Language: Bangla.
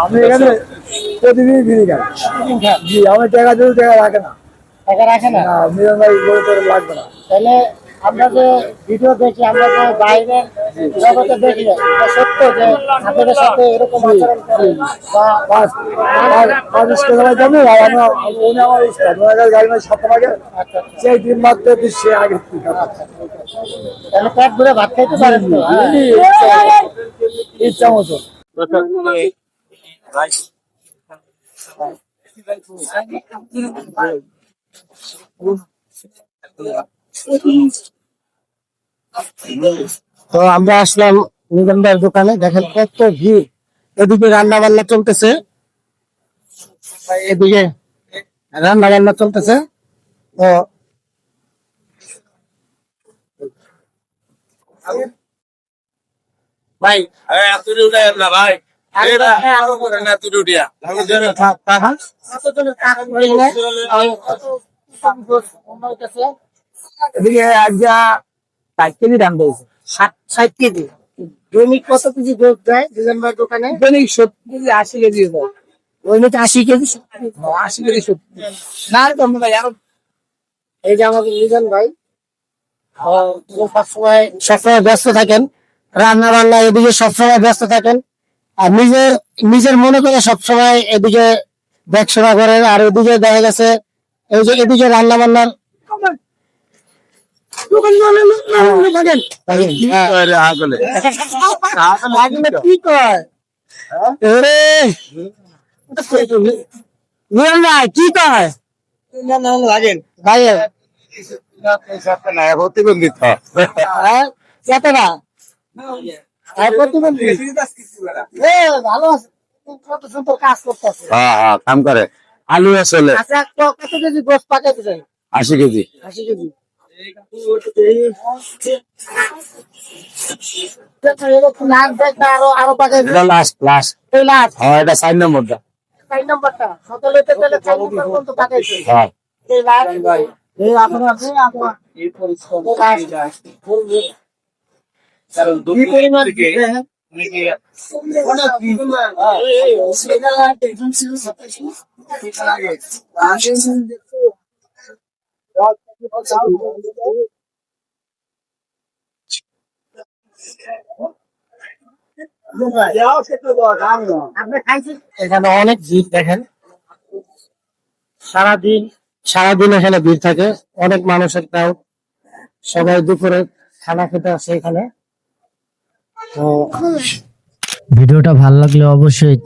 আমি এখানে প্রতিদিন বিড়ি খাই। জি, আমার টাকা দিলে টাকা রাখে না। টাকা রাখে না? মিলন ভাই বলে তোর লাগবে না। তাহলে আমরা যে ভিডিও দেখি, আমরা যে বাইরের জগতে দেখি, এটা সত্য যে আপনাদের সাথে এরকম আচরণ করে বা পাঁচ টাকা জানি আর উনি আমার স্টাফ ওনার গাড়ি মানে 7 টাকা সেই দিন মাত্র সে আগে তাহলে পেট ভরে ভাত খাইতে পারেন তো? ইচ্ছা মতো। তো আমরা আসলাম নিজাম ভাইয়ের দোকানে, দেখেন কত ভিড়। এদিকে রান্না বান্না চলতেছে, এদিকে রান্না বান্না চলতেছে। তো ভাই ভাই এদিকে আজা 60 কেজি দাম দিয়েছে। 60 কেজি দৈনিক কত কেজি গোস দেয় নিজাম ভাইয়ের দোকানে? দৈনিক 70 কেজি 80 কেজি দেয়। দৈনিক 80 কেজি? 80 কেজি 70 না কম ভাই আরো। এই যে আমাদের নিজাম ভাই সবসময় ব্যস্ত থাকেন, রান্না বান্না এদিকে সবসময় ব্যস্ত থাকেন, আর নিজের মনে করে সবসময় এদিকে দেখাশোনা করেন। আর এদিকে দেখা গেছে এই যে এদিকে রান্না বান্নার কি কয় কি কয় ভাইয়ের প্রতিবন্ধিত কতটা প্রতিবন্ধী ভালো আছে, কত সুন্দর কাজ করতেছে। কাম করে আলু আসলে আচ্ছা, কত কেজি গোস পাকাইতে চাই? 80 কেজি 80 কেজি। আরো পাকাইবে? এটা লাস্ট লাস্ট এই লাস্ট হ্যাঁ এটা 4 নম্বরটা 4 নম্বরটা সকালে তো তাহলে 4 নম্বর পর্যন্ত পাকাইছে। হ্যাঁ এই লাস্ট এই আপনার এই পরিশ্রম কারণ দুই পরিমাণ এখানে অনেক ভিড় দেখেন, সারাদিন এখানে ভিড় থাকে, অনেক মানুষের ক্রাউড। সবাই দুপুরে খানা খেতে আসে এখানে। তো ভিডিওটা ভালো লাগলে অবশ্যই